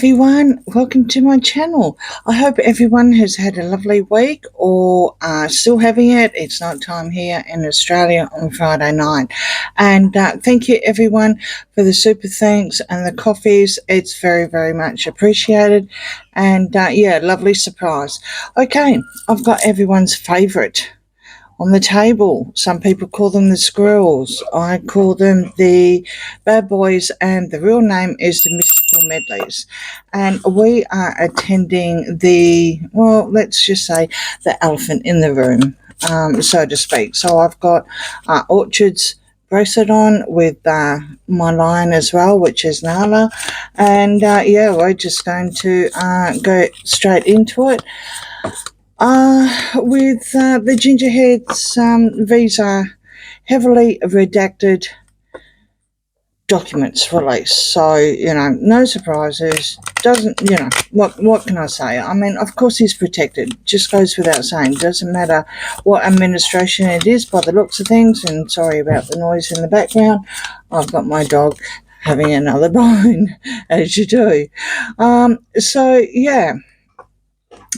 everyone, welcome to my channel. I hope everyone has had a lovely week or still having it. It's night time here in Australia on Friday night. And thank you everyone for the super thanks and the coffees. It's very, very much appreciated. And yeah, lovely surprise. Okay, I've got everyone's favourite on the table. Some people call them the squirrels. I call them the bad boys, and the real name is the mystical medleys. And we are attending well, let's just say the elephant in the room, so to speak. So I've got Orchard's bracelet on with my lion as well, which is Nala. And yeah, we're just going to go straight into it. With the Gingerheads, these are heavily redacted documents released. So, no surprises. Doesn't, what can I say? I mean, of course he's protected. Just goes without saying. Doesn't matter what administration it is by the looks of things. And sorry about the noise in the background. I've got my dog having another bone, as you do. So, yeah.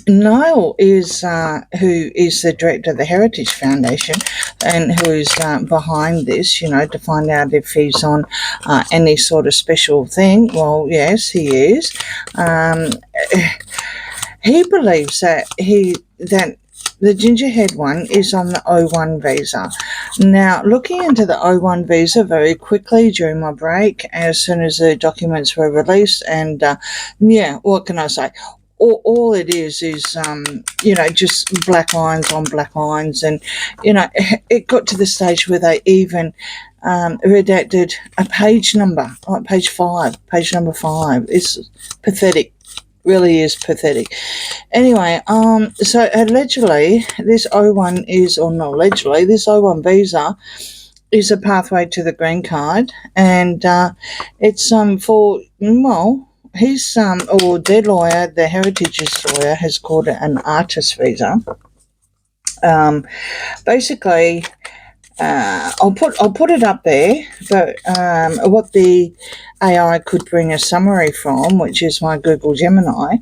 Niall is who is the director of the Heritage Foundation and who is behind this, to find out if he's on any sort of special thing. Well, yes, he is. He believes that the Gingerhead one is on the O-1 visa. Now, looking into the O-1 visa very quickly during my break, as soon as the documents were released, and yeah, what can I say? All it is just black lines on black lines. And, it got to the stage where they even redacted a page number, like page number 5. It's pathetic. Really is pathetic. Anyway, so allegedly, this O-1 is, or not allegedly, this O-1 visa is a pathway to the green card, and it's for, well, his or their lawyer, the Heritage's lawyer, has called it an artist visa. Basically, I'll put it up there, but what the AI could bring a summary from, which is my Google Gemini,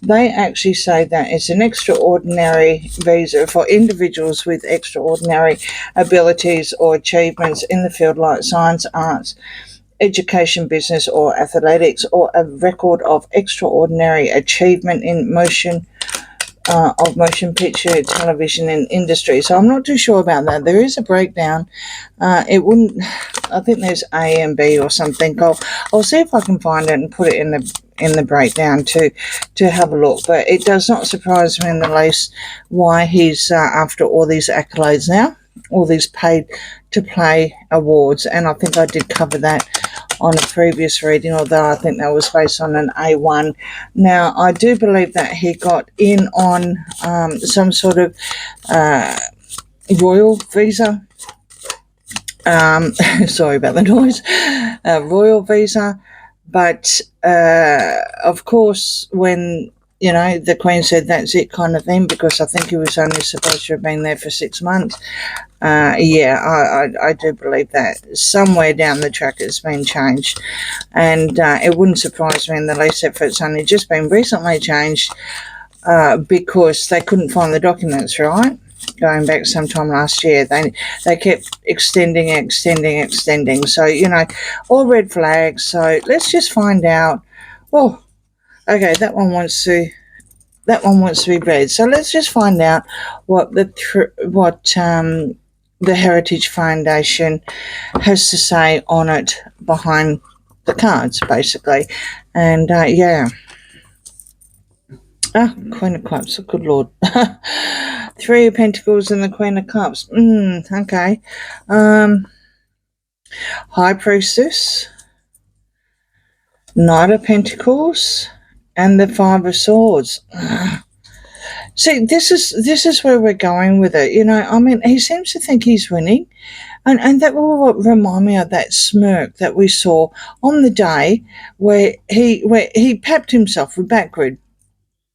they actually say that it's an extraordinary visa for individuals with extraordinary abilities or achievements in the field like science, arts, education, business, or athletics, or a record of extraordinary achievement in motion picture, television, and industry. So I'm not too sure about that. There is a breakdown. I think there's A and B or something. I'll see if I can find it and put it in the breakdown to have a look. But it does not surprise me in the least why he's after all these accolades now, all these paid to play awards. And I think I did cover that on a previous reading, although I think that was based on an A1. Now, I do believe that he got in on some sort of royal visa. Sorry about the noise. Royal visa. But, of course, when the Queen said that's it kind of thing, because I think he was only supposed to have been there for 6 months. Yeah, I do believe that somewhere down the track it's been changed, and it wouldn't surprise me in the least if it's only just been recently changed because they couldn't find the documents, right? Going back sometime last year, they kept extending. So, all red flags. So let's just find out. Oh, okay, that one wants to be read. So let's just find out what the Heritage Foundation has to say on it behind the cards, basically. And yeah. Queen of Cups, good Lord. 3 of Pentacles and the Queen of Cups. Okay. High Priestess, Knight of Pentacles, and the 5 of Swords. See, this is where we're going with it. I mean, he seems to think he's winning. And that will remind me of that smirk that we saw on the day where he papped himself with Backgrid.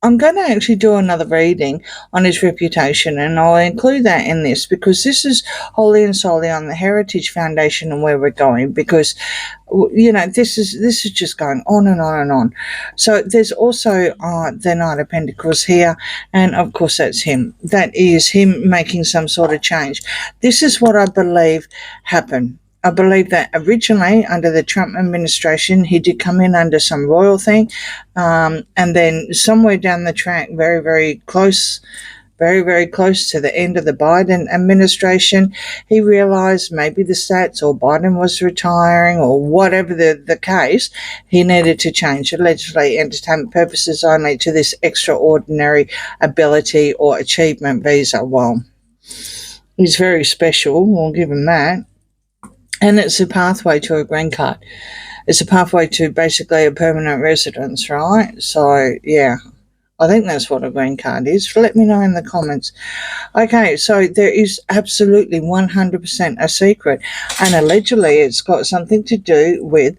I'm going to actually do another reading on his reputation, and I'll include that in this because this is wholly and solely on the Heritage Foundation and where we're going. Because this is just going on and on and on. So there's also the Knight of Pentacles here, and of course that's him. That is him making some sort of change. This is what I believe happened. I believe that originally under the Trump administration, he did come in under some royal thing. And then somewhere down the track, very, very close to the end of the Biden administration, he realized maybe the stats or Biden was retiring or whatever the case, he needed to change, allegedly entertainment purposes only, to this extraordinary ability or achievement visa. Well, he's very special, we'll give him that. And it's a pathway to a green card. It's a pathway to basically a permanent residence, right? So, yeah, I think that's what a green card is. Let me know in the comments. Okay, so there is absolutely 100% a secret, and allegedly it's got something to do with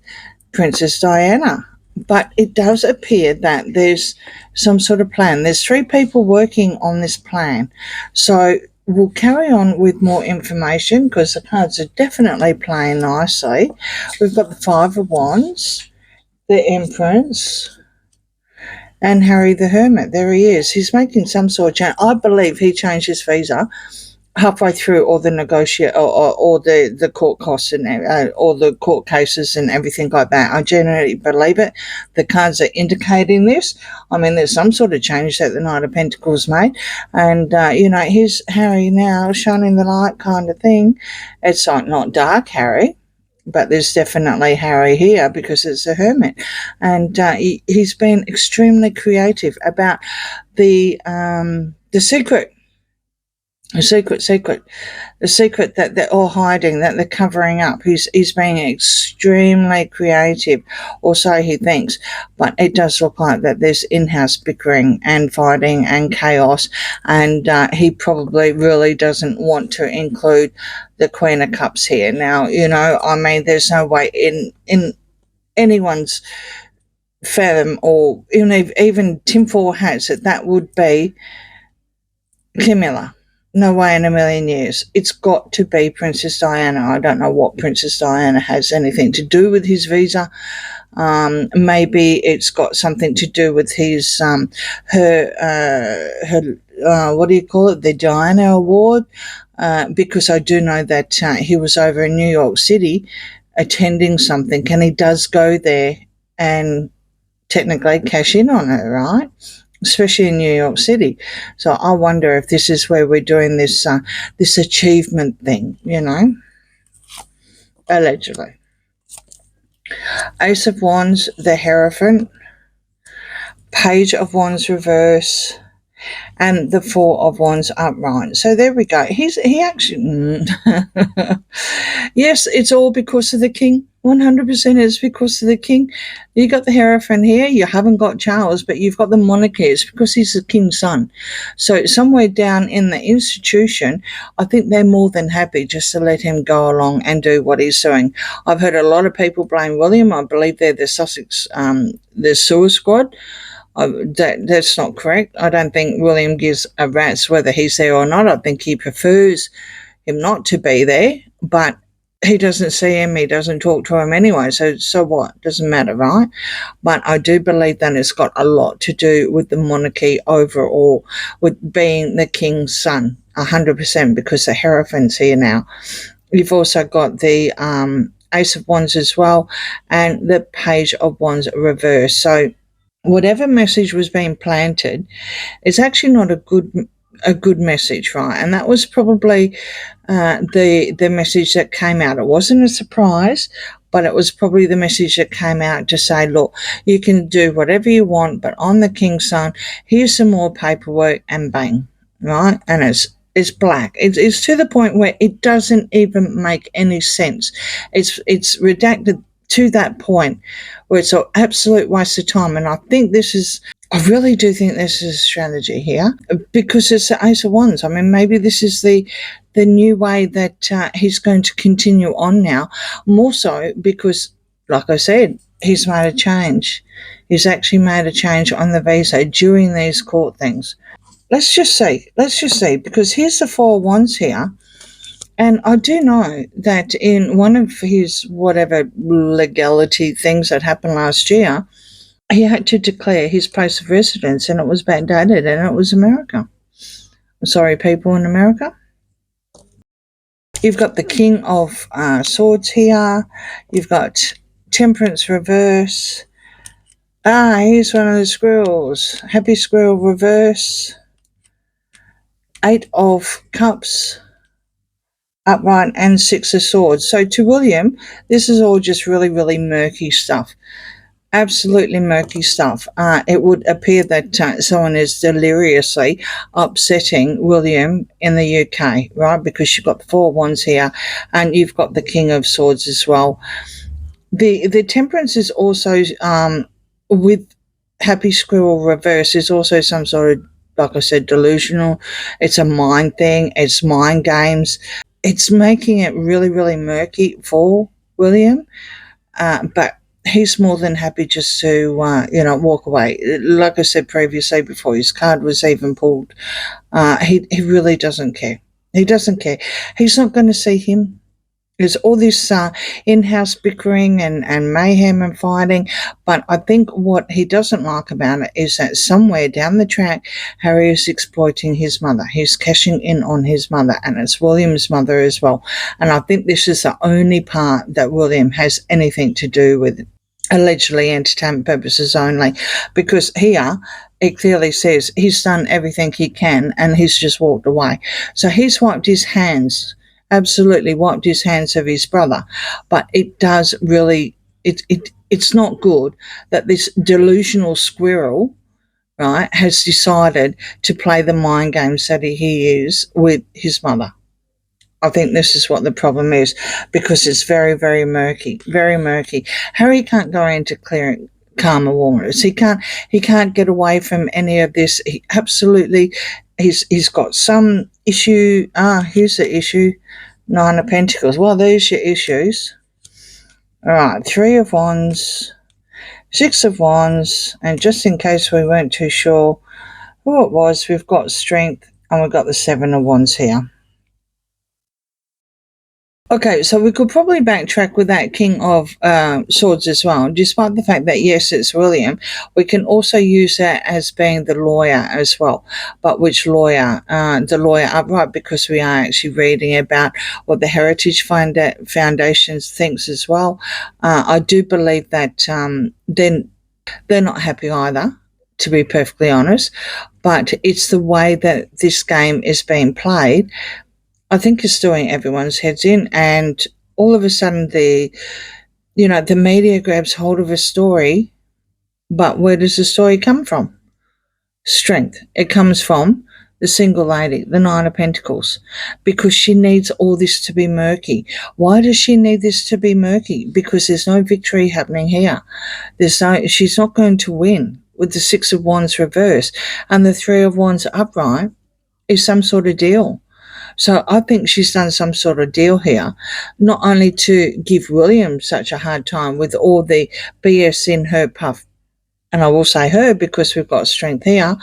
Princess Diana. But it does appear that there's some sort of plan. There's 3 people working on this plan. So we'll carry on with more information because the cards are definitely playing nicely. We've got the 5 of Wands, the Empress, and Harry the Hermit. There he is. He's making some sort of change. I believe he changed his visa halfway through all the or the court costs and all the court cases and everything like that. I genuinely believe it. The cards are indicating this. I mean, there's some sort of change that the Knight of Pentacles made, and here's Harry now shining the light, kind of thing. It's like not dark Harry, but there's definitely Harry here because it's a hermit, and he's been extremely creative about the secret. The secret that they're all hiding, that they're covering up. He's being extremely creative, or so he thinks. But it does look like that there's in-house bickering and fighting and chaos, and he probably really doesn't want to include the Queen of Cups here. Now, I mean, there's no way in anyone's fathom, or even tinfoil hats, that would be Camilla. No way in a million years. It's got to be Princess Diana. I don't know what Princess Diana has anything to do with his visa. Maybe it's got something to do with his what do you call it? The Diana Award. Because I do know that he was over in New York City attending something, and he does go there and technically cash in on her, right? Especially in New York City. So I wonder if this is where we're doing this achievement thing, allegedly. Ace of Wands, the Hierophant, Page of Wands reverse, and the 4 of Wands upright. So there we go. He actually, yes, it's all because of the king. 100% is because of the king. You got the Hierophant here. You haven't got Charles, but you've got the monarchy. It's because he's the king's son. So somewhere down in the institution, I think they're more than happy just to let him go along and do what he's doing. I've heard a lot of people blame William. I believe they're the Sussex, the sewer squad. That's not correct. I don't think William gives a rat's whether he's there or not. I think he prefers him not to be there, but he doesn't see him, he doesn't talk to him anyway, so what? Doesn't matter, right? But I do believe that it's got a lot to do with the monarchy overall, with being the king's son, 100%, because the Hierophant's here now. You've also got the Ace of Wands as well, and the Page of Wands reverse. So whatever message was being planted, it's actually not a good message, right? And that was probably the message that came out. It wasn't a surprise, but it was probably the message that came out to say, look, you can do whatever you want, but I'm the king's son. Here's some more paperwork, and bang, right? And it's black. It's to the point where it doesn't even make any sense. It's redacted to that point where it's an absolute waste of time. And I really do think this is a strategy here, because it's the Ace of Wands. I mean, maybe this is the new way that he's going to continue on now, more so because, like I said, he's made a change. He's actually made a change on the visa during these court things. Let's just see, because here's the Four Wands here. And I do know that in one of his whatever legality things that happened last year, he had to declare his place of residence, and it was backdated, and it was America. Sorry, people in America. You've got the King of Swords here. You've got Temperance reverse. Here's one of the squirrels. Happy squirrel reverse. Eight of Cups upright and Six of Swords. So to William, this is all just really, really murky stuff. Absolutely murky stuff. It would appear that someone is deliriously upsetting William in the UK, right? Because you've got the Four Wands here, and you've got the King of Swords as well. The Temperance is also with Happy Squirrel reverse is also some sort of, like I said, delusional. It's a mind thing. It's mind games. It's making it really, really murky for William, but he's more than happy just to, walk away. Like I said previously, before his card was even pulled, he really doesn't care. He doesn't care. He's not going to see him. There's all this in-house bickering and mayhem and fighting, but I think what he doesn't like about it is that somewhere down the track, Harry is exploiting his mother. He's cashing in on his mother, and it's William's mother as well. And I think this is the only part that William has anything to do with, allegedly entertainment purposes only, because here it clearly says he's done everything he can and he's just walked away. So he's wiped his hands. Absolutely wiped his hands of his brother. But it does really, it's not good that this delusional squirrel, right, has decided to play the mind games that he is with his mother. I think this is what the problem is, because it's very, very murky, very murky. Harry can't go into clearing calmer waters. He can't get away from any of this. He absolutely, he's got some issue. Here's the issue. Nine of Pentacles. Well, there's your issues. All right, Three of Wands, Six of Wands, and just in case we weren't too sure who it was, we've got Strength, and we've got the Seven of Wands here. Okay, so we could probably backtrack with that King of Swords as well. Despite the fact that, yes, it's William, we can also use that as being the lawyer as well. But which lawyer? The lawyer upright, because we are actually reading about what the Heritage Foundation thinks as well. I do believe that they're not happy either, to be perfectly honest. But it's the way that this game is being played, I think, is doing everyone's heads in, and all of a sudden the media grabs hold of a story, but where does the story come from? Strength. It comes from the single lady, the Nine of Pentacles, because she needs all this to be murky. Why does she need this to be murky? Because there's no victory happening here. She's not going to win with the Six of Wands reverse, and the Three of Wands upright is some sort of deal. So I think she's done some sort of deal here, not only to give William such a hard time with all the BS in her puff, and I will say her because we've got Strength here,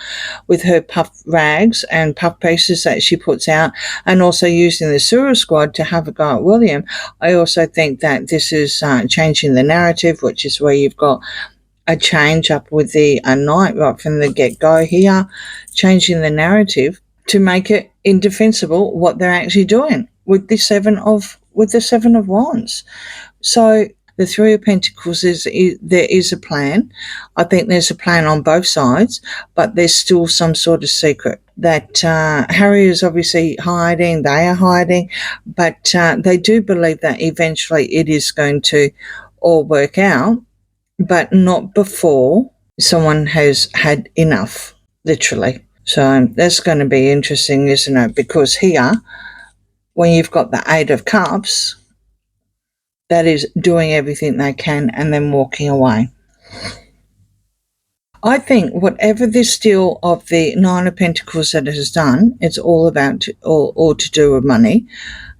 with her puff rags and puff pieces that she puts out, and also using the sewer squad to have a go at William. I also think that this is changing the narrative, which is where you've got a change up with the Knight right from the get-go here, changing the narrative to make it indefensible what they're actually doing with the Seven of Wands. So the Three of Pentacles there is a plan. I think there's a plan on both sides, but there's still some sort of secret that Harry is obviously hiding. They are hiding, but they do believe that eventually it is going to all work out, but not before someone has had enough, literally. So that's going to be interesting, isn't it? Because here, when you've got the Eight of Cups, that is doing everything they can and then walking away. I think whatever this deal of the Nine of Pentacles that it has done, it's all about all to do with money.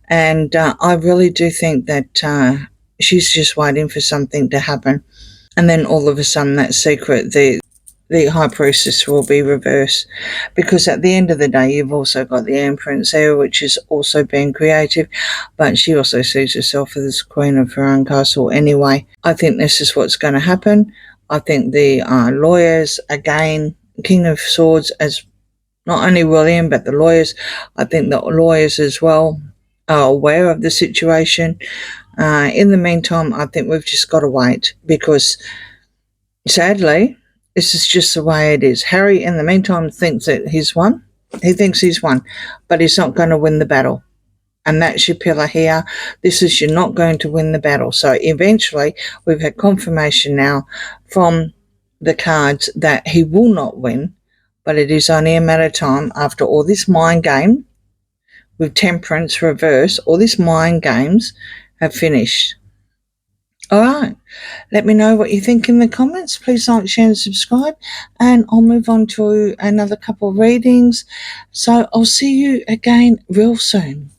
And I really do think that she's just waiting for something to happen. And then all of a sudden that secret, the high priestess will be reversed, because at the end of the day you've also got the empress there, which is also being creative, but she also sees herself as queen of her own castle anyway. I think this is what's going to happen. I think the lawyers, again, King of Swords, as not only William but the lawyers, I think the lawyers as well are aware of the situation. In the meantime, I think we've just got to wait, because sadly, this is just the way it is. Harry, in the meantime, thinks that he's won. He thinks he's won, but he's not going to win the battle. And that's your pillar here. This is, you're not going to win the battle. So eventually, we've had confirmation now from the cards that he will not win, but it is only a matter of time after all this mind game with temperance reverse. All these mind games have finished. All right. Let me know what you think in the comments. Please like, share and subscribe. And I'll move on to another couple of readings. So I'll see you again real soon.